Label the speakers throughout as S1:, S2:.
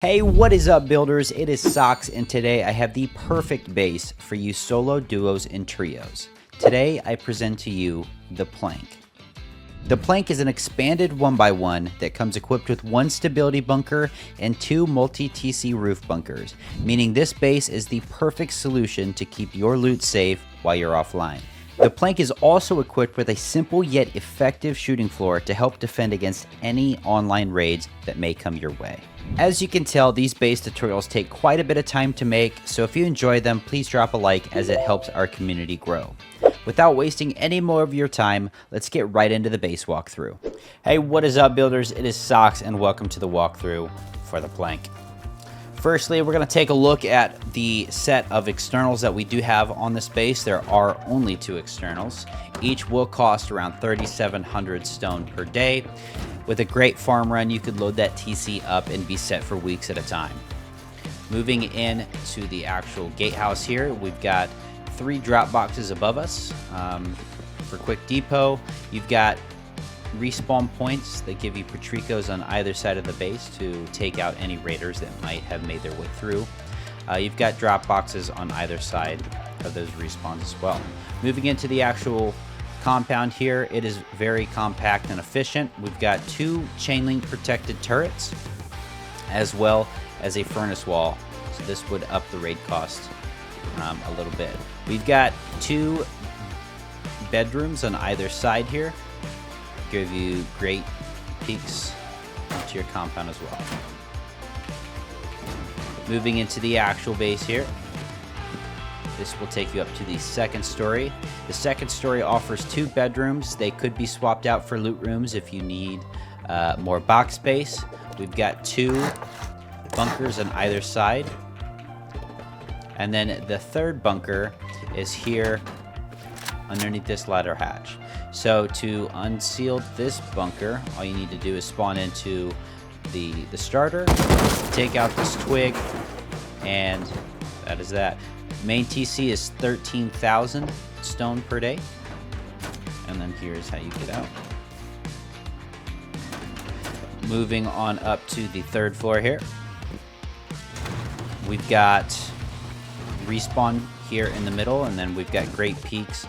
S1: Hey, what is up, builders? It is Socks, and today I have the perfect base for you solo, duos, and trios. Today I present to you the Plank. The Plank is an expanded 1x1 that comes equipped with one stability bunker and two multi-TC roof bunkers, meaning this base is the perfect solution to keep your loot safe while you're offline. The Plank is also equipped with a simple yet effective shooting floor to help defend against any online raids that may come your way. As you can tell, these base tutorials take quite a bit of time to make, so if you enjoy them, please drop a like as it helps our community grow. Without wasting any more of your time, let's get right into the base walkthrough. Hey, what is up, builders? It is Socks, and welcome to the walkthrough for the Plank. Firstly, we're going to take a look at the set of externals that we do have on this base. There are only two externals. Each will cost around 3,700 stone per day. With a great farm run, you could load that TC up and be set for weeks at a time. Moving in to the actual gatehouse here, we've got 3 drop boxes above us. For quick depot, you've got respawn points that give you Patricos on either side of the base to take out any raiders that might have made their way through. You've got drop boxes on either side of those respawns as well. Moving into the actual compound here, it is very compact and efficient. We've got 2 chain link protected turrets as well as a furnace wall, so this would up the raid cost a little bit. We've got 2 bedrooms on either side here, give you great peeks into your compound as well. Moving into the actual base here, this will take you up to the second story. The second story offers 2 bedrooms. They could be swapped out for loot rooms if you need more box space. We've got 2 bunkers on either side. And then the third bunker is here underneath this ladder hatch. So to unseal this bunker, all you need to do is spawn into the starter, take out this twig, and that is that. Main TC is 13,000 stone per day. And then here's how you get out. Moving on up to the 3rd floor here. We've got respawn here in the middle, and then we've got great peaks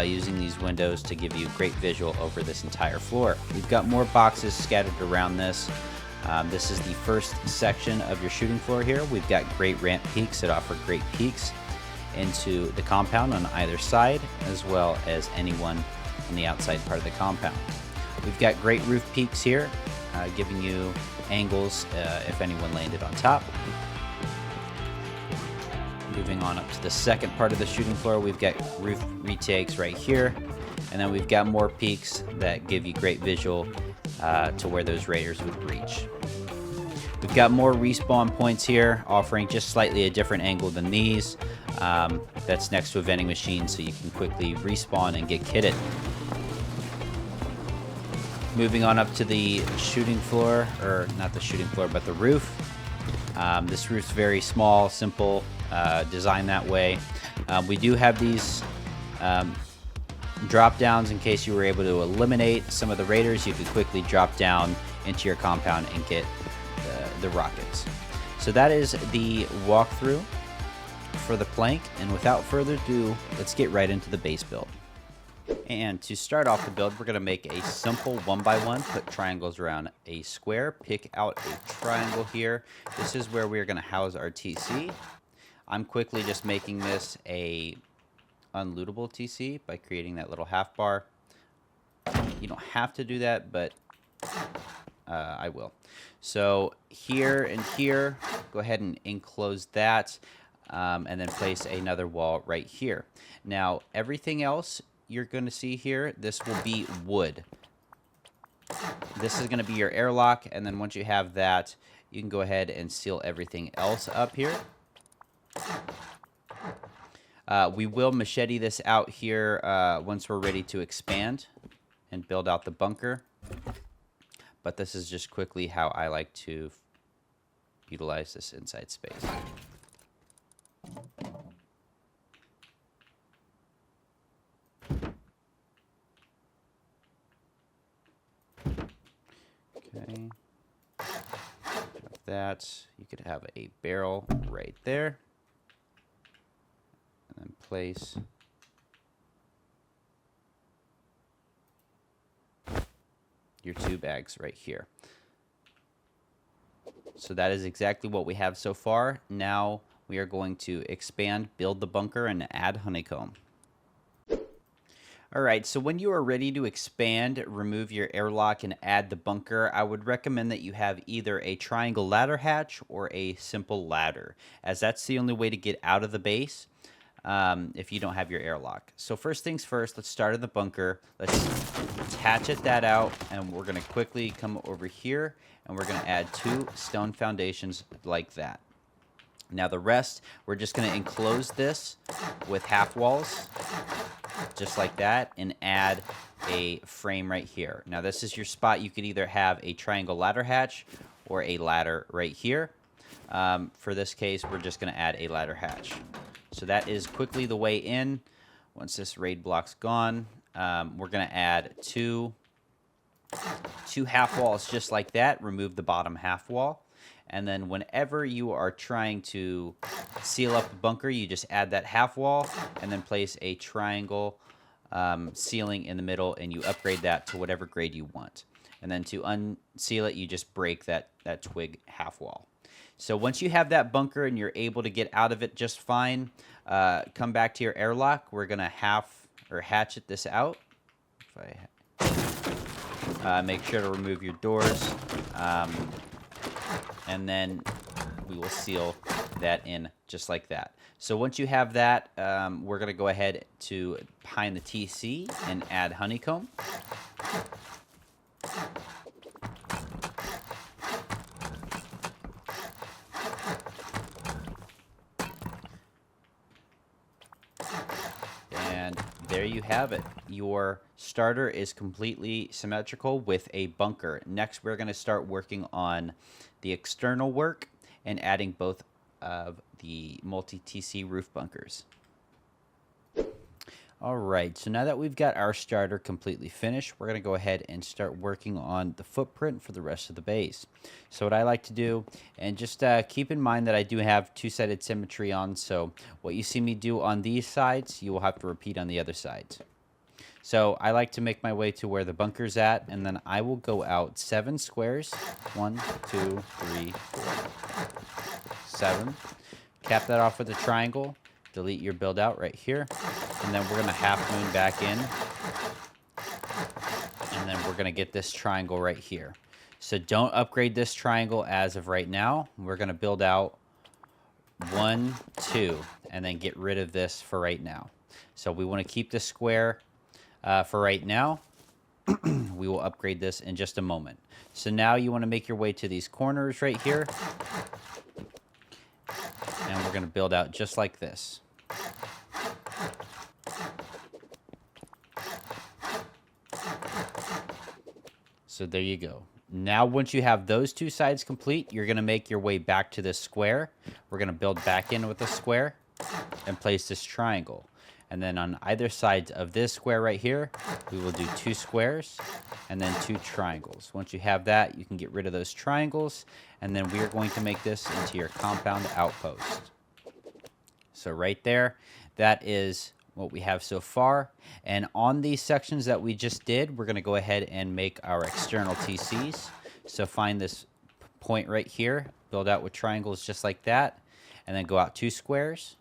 S1: using these windows to give you great visual over this entire floor. We've got more boxes scattered around this. This is the first section of your shooting floor here. We've got great ramp peaks that offer great peaks into the compound on either side, as well as anyone on the outside part of the compound. We've got great roof peaks here, giving you angles if anyone landed on top. Moving on up to the second part of the shooting floor, we've got roof retakes right here, and then we've got more peaks that give you great visual to where those raiders would reach. We've got more respawn points here, offering just slightly a different angle than these. That's next to a vending machine, so you can quickly respawn and get kitted. Moving on up to the shooting floor, or not the shooting floor, but the roof. This roof's very small, simple, designed that way. We do have these drop downs in case you were able to eliminate some of the raiders. You could quickly drop down into your compound and get the rockets. So that is the walkthrough for the Plank, and without further ado, let's get right into the base build. And to start off the build, we're going to make a simple 1x1, put triangles around a square, pick out a triangle here. This is where we're going to house our TC. I'm quickly just making this a unlootable TC by creating that little half bar. You don't have to do that, but I will. So here and here, go ahead and enclose that, and then place another wall right here. Now, everything else you're going to see here, this will be wood. This is going to be your airlock, and then once you have that, you can go ahead and seal everything else up here. We will machete this out here once we're ready to expand and build out the bunker. But this is just quickly how I like to utilize this inside space. Okay. That. that's, you could have a barrel right there. And then place your 2 bags right here. So that is exactly what we have so far. Now we are going to expand, build the bunker, and add honeycomb. All right, so when you are ready to expand, remove your airlock, and add the bunker, I would recommend that you have either a triangle ladder hatch or a simple ladder, as that's the only way to get out of the base if you don't have your airlock. So first things first, let's start in the bunker. Let's hatchet that out, and we're going to quickly come over here, and we're going to add 2 stone foundations like that. Now the rest, we're just going to enclose this with half walls, just like that, and add a frame right here. Now this is your spot. You could either have a triangle ladder hatch or a ladder right here. For this case, we're just going to add a ladder hatch. So that is quickly the way in. Once this raid block's gone, we're going to add two half walls just like that. Remove the bottom half wall. And then whenever you are trying to seal up the bunker, you just add that half wall and then place a triangle ceiling in the middle, and you upgrade that to whatever grade you want. And then to unseal it, you just break that twig half wall. So once you have that bunker and you're able to get out of it just fine, come back to your airlock. We're going to hatchet this out. Make sure to remove your doors. And then we will seal that in just like that. So once you have that, we're going to go ahead to behind the TC and add honeycomb. And there you have it. Your starter is completely symmetrical with a bunker. Next, we're going to start working on the external work and adding both of the multi-TC roof bunkers. All right, so now that we've got our starter completely finished, we're going to go ahead and start working on the footprint for the rest of the base. So what I like to do, and just keep in mind that I do have 2-sided symmetry on, so what you see me do on these sides, you will have to repeat on the other sides. So I like to make my way to where the bunker's at, and then I will go out 7 squares. 1, 2, 3, 4, 7. Cap that off with a triangle. Delete your build out right here. And then we're going to half moon back in. And then we're going to get this triangle right here. So don't upgrade this triangle as of right now. We're going to build out 1, 2, and then get rid of this for right now. So we want to keep this square for right now. We will upgrade this in just a moment. So now you want to make your way to these corners right here. And we're going to build out just like this. So there you go. Now once you have those 2 sides complete, you're going to make your way back to this square. We're going to build back in with a square and place this triangle. And then on either side of this square right here, we will do 2 squares and then 2 triangles. Once you have that, you can get rid of those triangles, and then we are going to make this into your compound outpost. So right there, that is what we have so far. And on these sections that we just did, we're going to go ahead and make our external TCs. So find this point right here, build out with triangles just like that, and then go out 2 squares.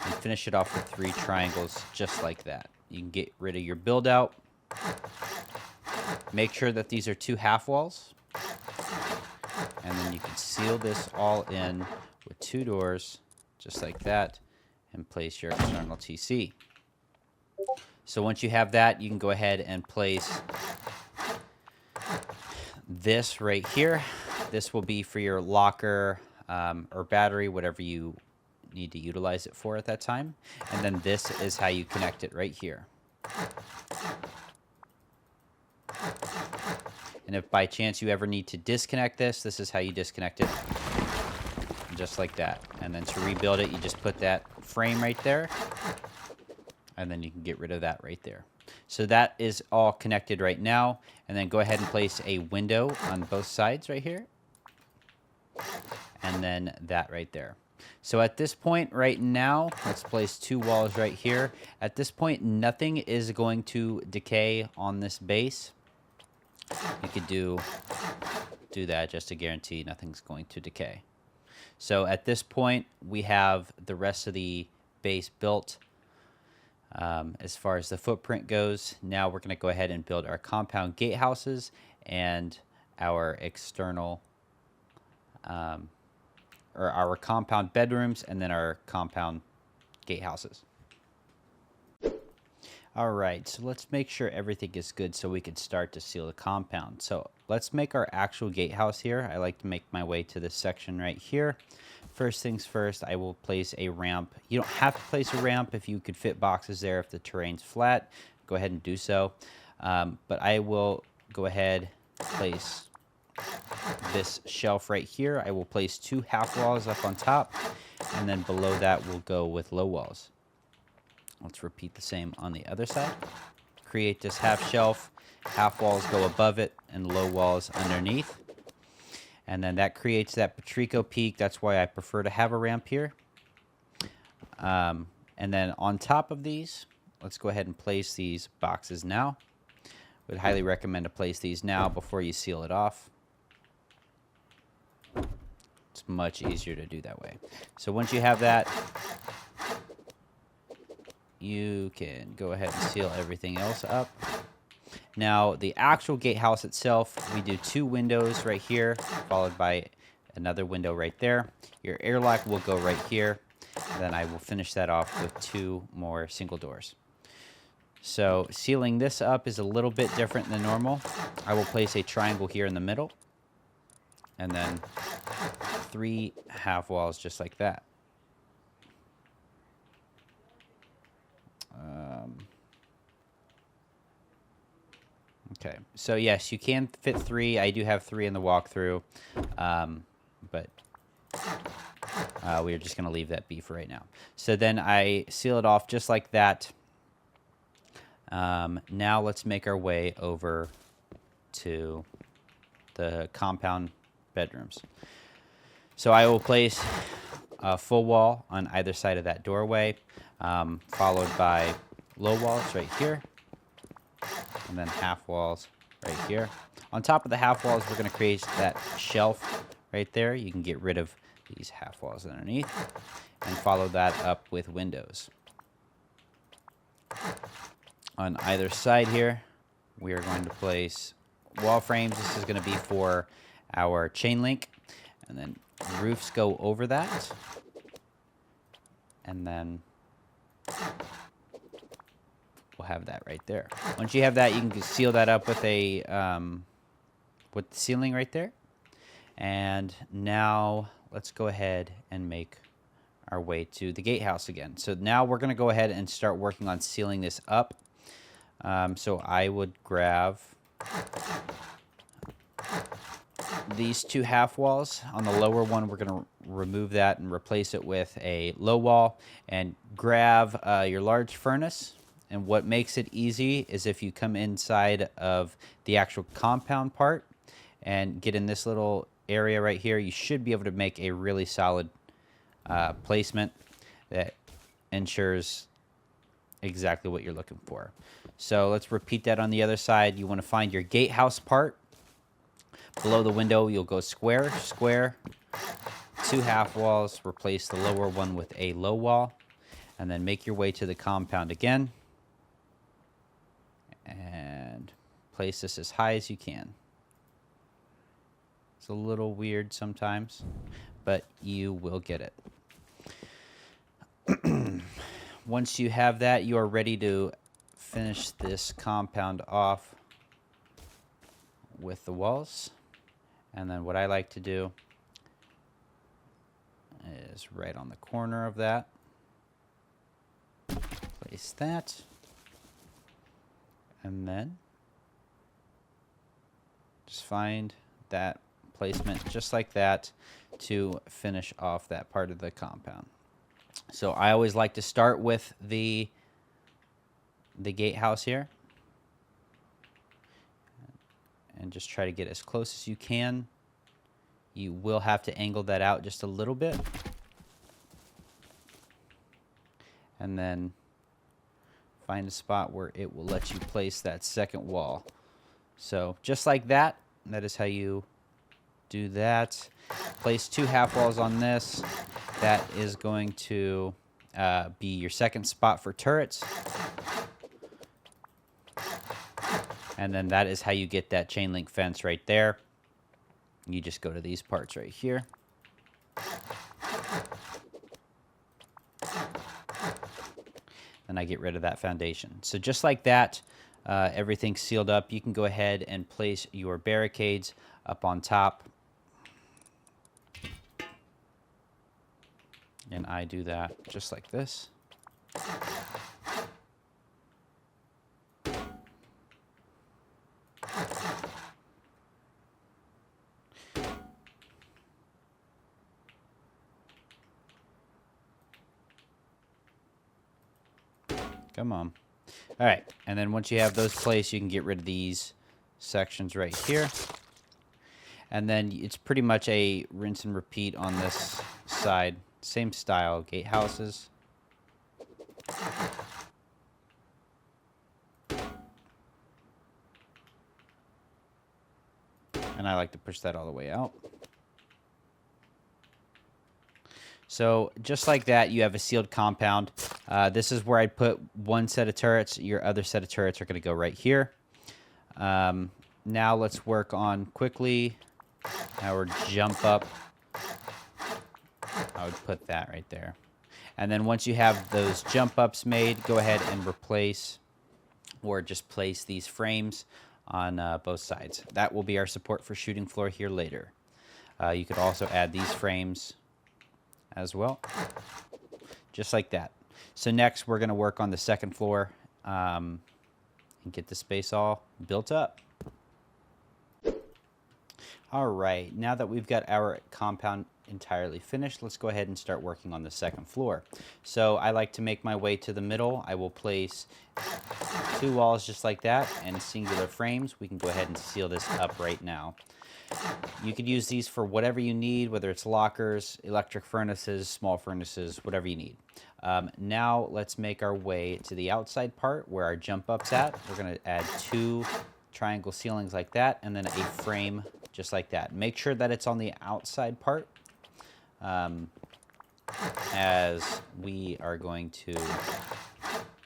S1: And finish it off with 3 triangles just like that. You can get rid of your build out. Make sure that these are 2 half walls. And then you can seal this all in with 2 doors just like that and place your external TC. So once you have that, you can go ahead and place this right here. This will be for your locker or battery, whatever you need to utilize it for at that time. And then this is how you connect it right here. And if by chance you ever need to disconnect this, this is how you disconnect it. Just like that. And then to rebuild it, you just put that frame right there. And then you can get rid of that right there. So that is all connected right now. And then go ahead and place a window on both sides right here. and then that right there. So at this point right now, let's place 2 walls right here. At this point, nothing is going to decay on this base. You could do that just to guarantee nothing's going to decay. So at this point, we have the rest of the base built. As far as the footprint goes, now we're going to go ahead and build our compound gatehouses and our external, or our compound bedrooms, and then our compound gatehouses. All right, so let's make sure everything is good so we can start to seal the compound. So let's make our actual gatehouse here. I like to make my way to this section right here. First things first, I will place a ramp. You don't have to place a ramp if you could fit boxes there. If the terrain's flat, go ahead and do so. But I will go ahead and place this shelf right here. I will place 2 half walls up on top, and then below that we'll go with low walls. Let's repeat the same on the other side. Create this half shelf, half walls go above it, and low walls underneath. And then that creates that Patrico peak. That's why I prefer to have a ramp here. And then on top of these, let's go ahead and place these boxes now. Would highly recommend to place these now before you seal it off. It's much easier to do that way. So once you have that, you can go ahead and seal everything else up. Now, the actual gatehouse itself, we do 2 windows right here, followed by another window right there. Your airlock will go right here. And then I will finish that off with 2 more single doors. So sealing this up is a little bit different than normal. I will place a triangle here in the middle, and then 3 half walls just like that. Okay, so yes, you can fit 3. I do have 3 in the walkthrough, but we're just going to leave that be for right now. So then I seal it off just like that. Now let's make our way over to the compound bedrooms. So I will place a full wall on either side of that doorway, followed by low walls right here, and then half walls right here. On top of the half walls, we're going to create that shelf right there. You can get rid of these half walls underneath, and follow that up with windows. On either side here, we are going to place wall frames. This is going to be for our chain link, and then roofs go over that, and then we'll have that right there. Once you have that, you can seal that up with a with the ceiling right there. And now let's go ahead and make our way to the gatehouse again. So now we're going to go ahead and start working on sealing this up. So I would grab these 2 half walls. On the lower one, we're going to remove that and replace it with a low wall, and grab your large furnace. And what makes it easy is if you come inside of the actual compound part and get in this little area right here, you should be able to make a really solid placement that ensures exactly what you're looking for. So let's repeat that on the other side. You want to find your gatehouse part. Below the window, you'll go square, square, 2 half walls, replace the lower one with a low wall, and then make your way to the compound again, and place this as high as you can. It's a little weird sometimes, but you will get it. Once you have that, you are ready to finish this compound off with the walls. And then what I like to do is right on the corner of that, place that, and then just find that placement just like that to finish off that part of the compound. So I always like to start with the gatehouse here, and just try to get as close as you can. You will have to angle that out just a little bit. And then find a spot where it will let you place that second wall. So just like that, that is how you do that. Place 2 half walls on this. That is going to be your second spot for turrets. And then that is how you get that chain link fence right there. You just go to these parts right here. And I get rid of that foundation. So just like that, everything's sealed up. You can go ahead and place your barricades up on top. And I do that just like this. Come on. All right, and then once you have those placed, you can get rid of these sections right here. And then it's pretty much a rinse and repeat on this side. Same style, gatehouses. And I like to push that all the way out. So just like that, you have a sealed compound. This is where I'd put one set of turrets. Your other set of turrets are going to go right here. Now let's work on quickly our jump up. I would put that right there. And then once you have those jump ups made, go ahead and replace or just place these frames on both sides. That will be our support for shooting floor here later. You could also add these frames as well, just like that. So next we're going to work on the second floor and get the space all built up. All right, now that we've got our compound entirely finished, let's go ahead and start working on the second floor. So I like to make my way to the middle. I will place 2 walls just like that and singular frames. We can go ahead and seal this up right now. You could use these for whatever you need, whether it's lockers, electric furnaces, small furnaces, whatever you need. Now let's make our way to the outside part where our jump up's at. We're going to add 2 triangle ceilings like that and then a frame just like that. Make sure that it's on the outside part as we are going to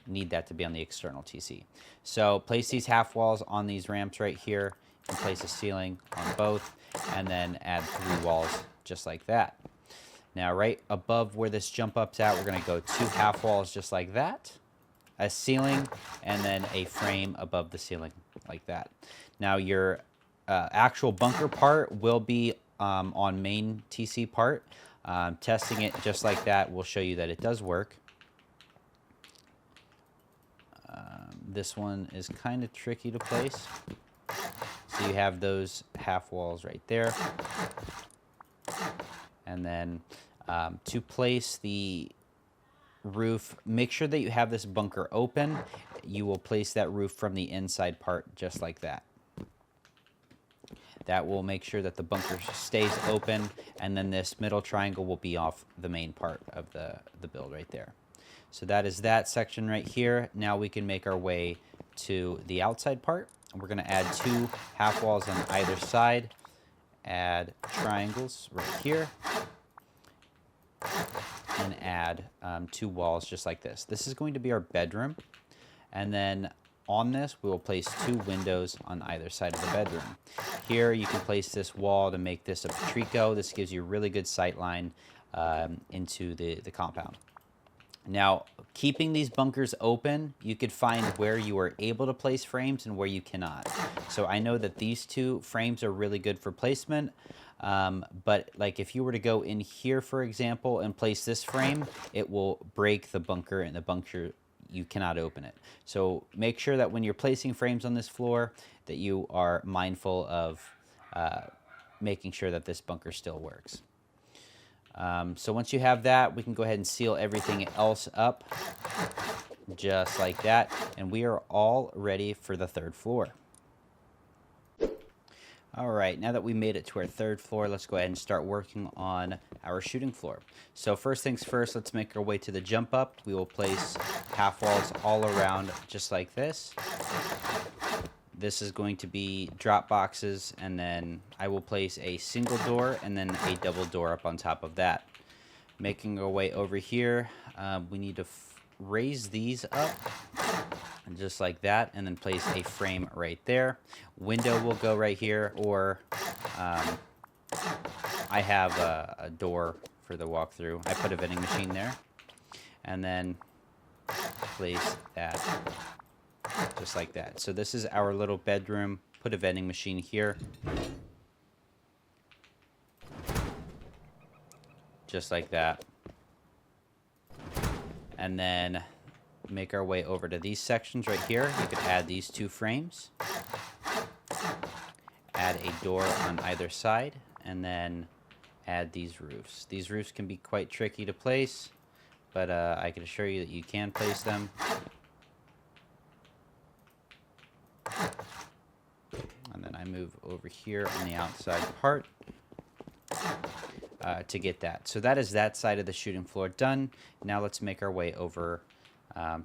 S1: need that to be on the external TC. So place these half walls on these ramps right here and place a ceiling on both and then add 3 walls just like that. Now right above where this jump up's at, we're going to go 2 half walls just like that, a ceiling, and then a frame above the ceiling like that. Now your actual bunker part will be on main TC part. Testing it just like that will show you that it does work. This one is kind of tricky to place. So you have those half walls right there. And then to place the roof, make sure that you have this bunker open. You will place that roof from the inside part just like that. That will make sure that the bunker stays open, and then this middle triangle will be off the main part of the build right there. So that is that section right here. Now we can make our way to the outside part. We're going to add 2 half walls on either side. Add triangles right here. And add 2 walls just like this. This is going to be our bedroom. And then on this, we will place 2 windows on either side of the bedroom. Here, you can place this wall to make this a Patrico. This gives you a really good sight line into the compound. Now, keeping these bunkers open, you could find where you are able to place frames and where you cannot. So I know that these 2 frames are really good for placement, but like if you were to go in here, for example, and place this frame, it will break the bunker, and the bunker, you cannot open it. So make sure that when you're placing frames on this floor that you are mindful of making sure that this bunker still works. So once you have that, we can go ahead and seal everything else up just like that, and we are all ready for the 3rd floor. All right, now that we made it to our third floor, let's go ahead and start working on our shooting floor. So first things first, let's make our way to the jump up. We will place half walls all around just like this. This is going to be drop boxes, and then I will place a single door and then a double door up on top of that. Making our way over here, we need to raise these up just like that, and then place a frame right there. Window will go right here, or I have a door for the walkthrough. I put a vending machine there, and then place that just like that. So this is our little bedroom. Put a vending machine here, just like that. And then make our way over to these sections right here. You could add these two frames, add a door on either side, and then add these roofs. These roofs can be quite tricky to place, but I can assure you that you can place them. And then I move over here on the outside part to get that. So that is that side of the shooting floor done. Now let's make our way over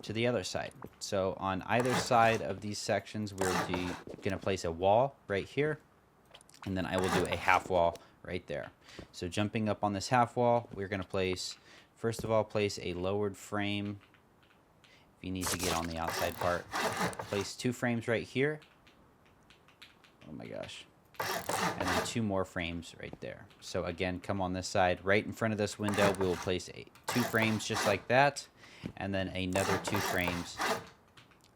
S1: to the other side. So on either side of these sections, we're going to place a wall right here, and then I will do a half wall right there. So jumping up on this half wall, we're going to place, first of all, place a lowered frame. If you need to get on the outside part, place 2 frames right here. Oh my gosh. And then 2 more frames right there. So again, come on this side, right in front of this window, we will place 2 frames just like that, and then another 2 frames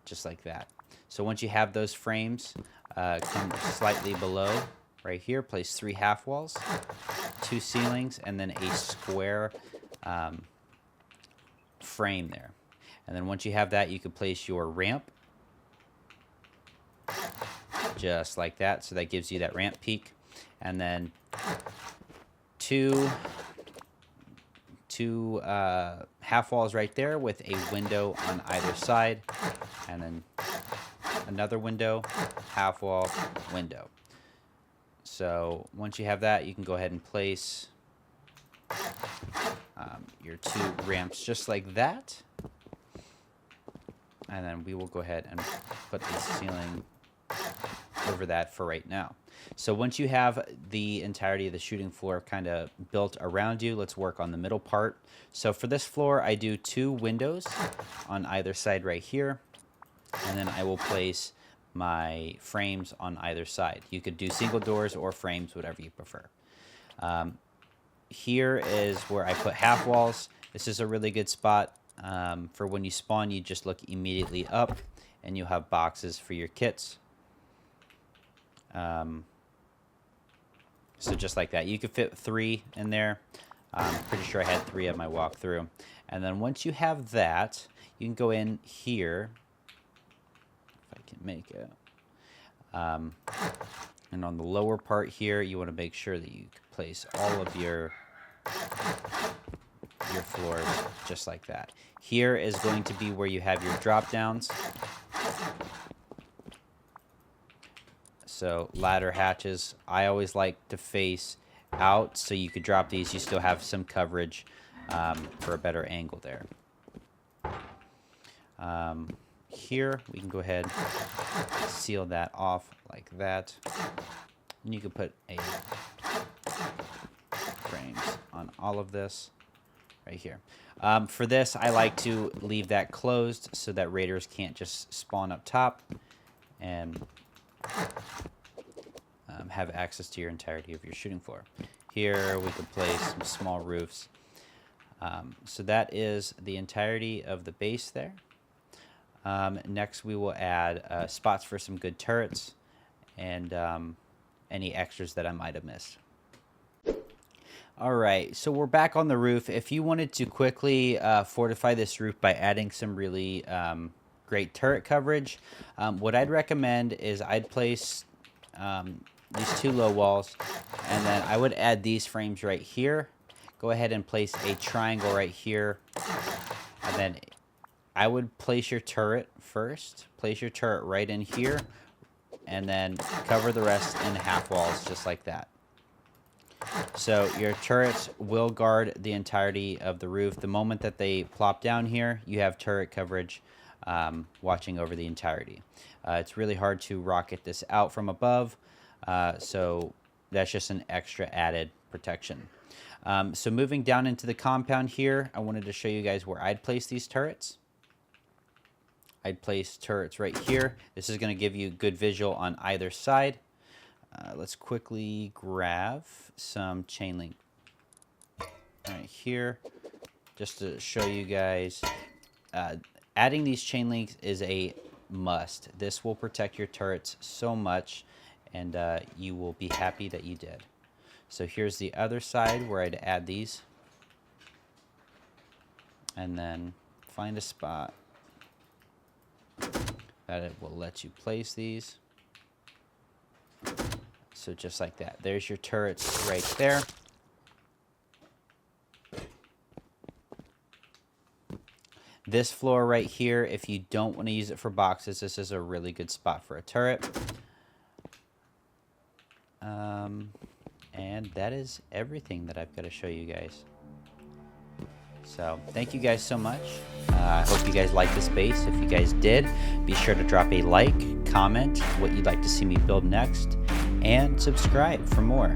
S1: just like that. So once you have those frames, come slightly below right here, place 3 half walls, 2 ceilings, and then a square frame there. And then once you have that, you can place your ramp just like that. So that gives you that ramp peak. And then two half walls right there with a window on either side. And then another window, half wall, window. So once you have that, you can go ahead and place your 2 ramps just like that. And then we will go ahead and put the ceiling over that for right now. So once you have the entirety of the shooting floor kind of built around you, let's work on the middle part. So for this floor, I do 2 windows on either side right here. And then I will place my frames on either side. You could do single doors or frames, whatever you prefer. Here is where I put half walls. This is a really good spot for when you spawn. You just look immediately up and you'll have boxes for your kits. So just like that, you could fit 3 in there. I'm pretty sure I had 3 at my walkthrough. And then once you have that, you can go in here, if I can make it. And on the lower part here, you want to make sure that you place all of your floors just like that. Here is going to be where you have your drop downs. So ladder hatches, I always like to face out so you could drop these. You still have some coverage for a better angle there. Here we can go ahead and seal that off like that. And you can put a frames on all of this right here. For this, I like to leave that closed so that raiders can't just spawn up top and have access to your entirety of your shooting floor. Here we could place some small roofs. So that is the entirety of the base there. Next we will add spots for some good turrets and any extras that I might have missed. All right, so we're back on the roof. If you wanted to quickly fortify this roof by adding some really great turret coverage, what I'd recommend is I'd place these 2 low walls, and then I would add these frames right here. Go ahead and place a triangle right here, and then I would place your turret first. Place your turret right in here, and then cover the rest in half walls just like that. So your turrets will guard the entirety of the roof. The moment that they plop down here, you have turret coverage watching over the entirety. It's really hard to rocket this out from above, so that's just an extra added protection. So moving down into the compound here, I wanted to show you guys where I'd place these turrets. I'd place turrets right here. This is going to give you good visual on either side. Let's quickly grab some chain link right here just to show you guys. Adding these chain links is a must. This will protect your turrets so much, and you will be happy that you did. So here's the other side where I'd add these, and then find a spot that it will let you place these. So just like that. There's your turrets right there. This floor right here, if you don't want to use it for boxes, this is a really good spot for a turret. And that is everything that I've got to show you guys. So thank you guys so much. I hope you guys liked this base. If you guys did, be sure to drop a like, comment what you'd like to see me build next, and subscribe for more.